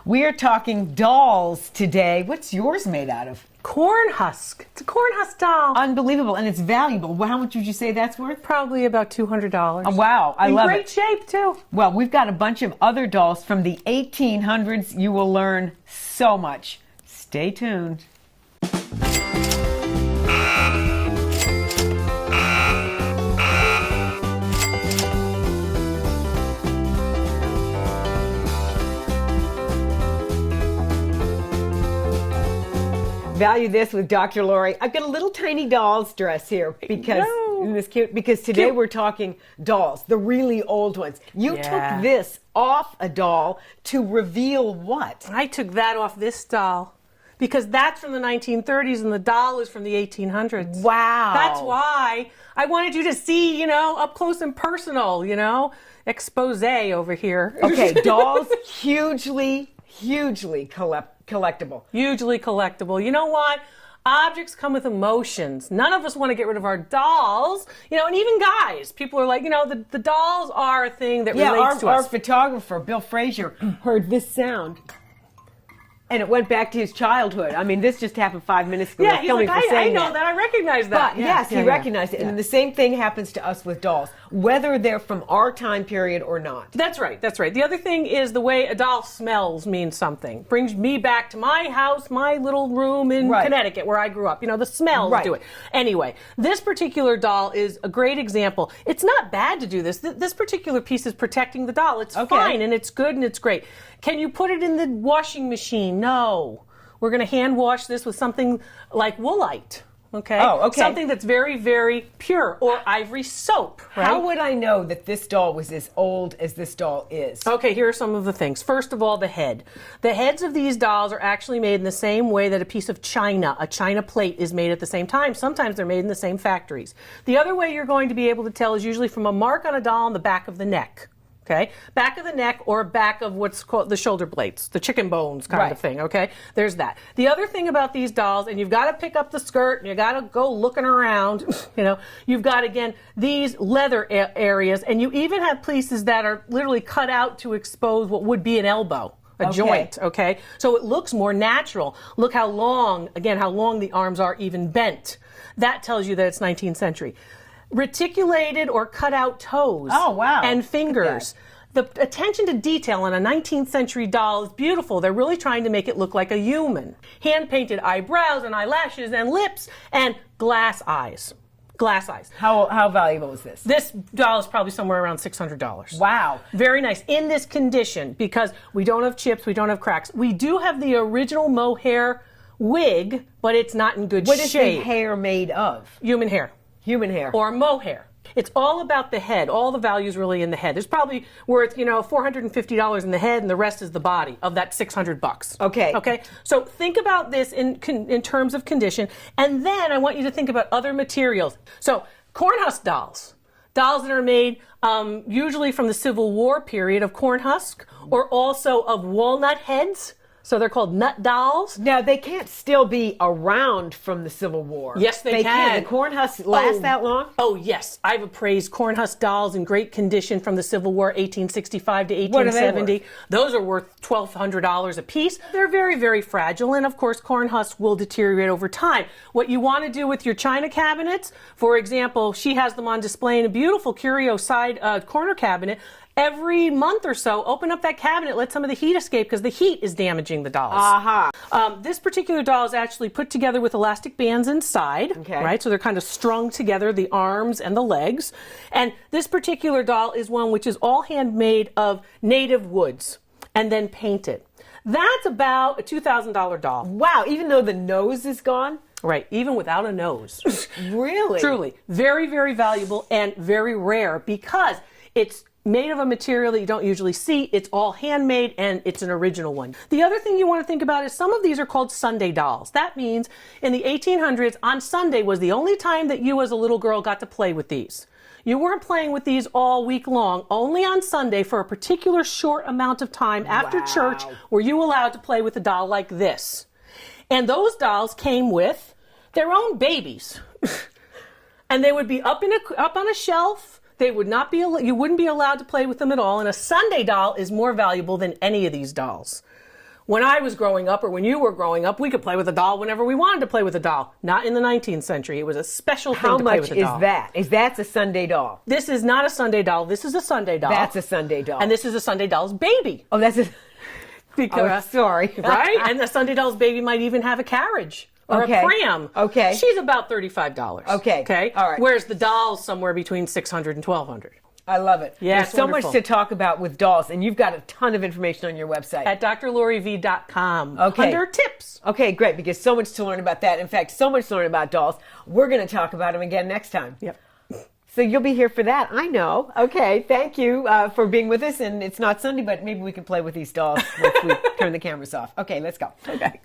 We are talking dolls today. What's yours made out of? Corn husk. It's a corn husk doll. Unbelievable, and it's valuable. Well, how much would you say that's worth? Probably about $200. Oh, wow, I love it. In great shape, too. Well, we've got a bunch of other dolls from the 1800s. You will learn so much. Stay tuned. Value This with Dr. Lori. I've got a little tiny doll's dress here because isn't this cute? Because today we're talking dolls, the really old ones. You took this off a doll to reveal what? I took that off this doll because that's from the 1930s and the doll is from the 1800s. Wow. That's why I wanted you to see, up close and personal, expose over here. Okay, dolls, hugely collectible. Hugely collectible. You know what? Objects come with emotions. None of us want to get rid of our dolls. And even guys, people are like, the dolls are a thing that relates to us. Our photographer, Bill Frazier, heard this sound. And it went back to his childhood. I mean, this just happened 5 minutes ago. Yeah, he's like, I know that. I recognize that. But yes, he recognized it. And the same thing happens to us with dolls, whether they're from our time period or not. That's right. That's right. The other thing is the way a doll smells means something. Brings me back to my house, my little room in Connecticut where I grew up. The smells do it. Anyway, this particular doll is a great example. It's not bad to do this. This particular piece is protecting the doll. It's fine and it's good and it's great. Can you put it in the washing machine? No. We're going to hand wash this with something like Woolite. Okay? Oh, okay. Something that's very, very pure, or ivory soap, right? How would I know that this doll was as old as this doll is? Okay, here are some of the things. First of all, the head. The heads of these dolls are actually made in the same way that a piece of china, a china plate, is made at the same time. Sometimes they're made in the same factories. The other way you're going to be able to tell is usually from a mark on a doll on the back of the neck. Okay, back of the neck or back of what's called the shoulder blades, the chicken bones kind of thing, okay? There's that. The other thing about these dolls, and you've got to pick up the skirt and you got to go looking around, you've got, again, these leather areas, and you even have pieces that are literally cut out to expose what would be an elbow. A joint, okay? So it looks more natural. Look how long the arms are even bent. That tells you that it's 19th century. Reticulated or cut out toes and fingers. The attention to detail on a 19th century doll is beautiful. They're really trying to make it look like a human. Hand-painted eyebrows and eyelashes and lips and glass eyes. Glass eyes. How valuable is this? This doll is probably somewhere around $600. Wow. Very nice. In this condition, because we don't have chips, we don't have cracks. We do have the original mohair wig, but it's not in good shape. What is the hair made of? Human hair. Human hair. Or mohair. It's all about the head. All the value's really in the head. There's probably worth, $450 in the head, and the rest is the body of that $600. Okay. Okay. So think about this in terms of condition, and then I want you to think about other materials. So corn husk dolls. Dolls that are made usually from the Civil War period of corn husk, or also of walnut heads. So they're called nut dolls. Now, they can't still be around from the Civil War. Yes, they can. The corn husks last that long? Oh, yes. I've appraised corn husk dolls in great condition from the Civil War, 1865 to 1870. What are they worth? Those are worth $1,200 a piece. They're very, very fragile, and of course, corn husks will deteriorate over time. What you want to do with your china cabinets, for example, she has them on display in a beautiful curio side corner cabinet. Every month or so, open up that cabinet, let some of the heat escape, because the heat is damaging the dolls. This particular doll is actually put together with elastic bands inside, right? So they're kind of strung together, the arms and the legs. And this particular doll is one which is all handmade of native woods and then painted. That's about a $2,000 doll. Wow, even though the nose is gone? Right, even without a nose. Really? Truly. Very, very valuable and very rare because it's made of a material that you don't usually see. It's all handmade, and it's an original one. The other thing you want to think about is some of these are called Sunday dolls. That means in the 1800s, on Sunday was the only time that you as a little girl got to play with these. You weren't playing with these all week long. Only on Sunday for a particular short amount of time after church were you allowed to play with a doll like this. And those dolls came with their own babies. And they would be up on a shelf. They would not be, you wouldn't be allowed to play with them at all. And a Sunday doll is more valuable than any of these dolls. When I was growing up, or when you were growing up, we could play with a doll whenever we wanted to play with a doll. Not in the 19th century. It was a special thing to play with a doll. How much is that? Is that a Sunday doll? This is not a Sunday doll. This is a Sunday doll. That's a Sunday doll. And this is a Sunday doll's baby. Oh, that's a... Because, sorry. Right? And the Sunday doll's baby might even have a carriage. Or a pram. Okay. She's about $35. Okay. Okay. All right. Whereas the doll's somewhere between $600 and $1,200. I love it. Yeah, There's it's so wonderful. much to talk about with dolls, and you've got a ton of information on your website. At drloriv.com. Okay. Under tips. Okay, great, because so much to learn about that. In fact, so much to learn about dolls. We're going to talk about them again next time. Yep. So you'll be here for that. I know. Okay, thank you for being with us. And it's not Sunday, but maybe we can play with these dolls once we turn the cameras off. Okay, let's go. Okay.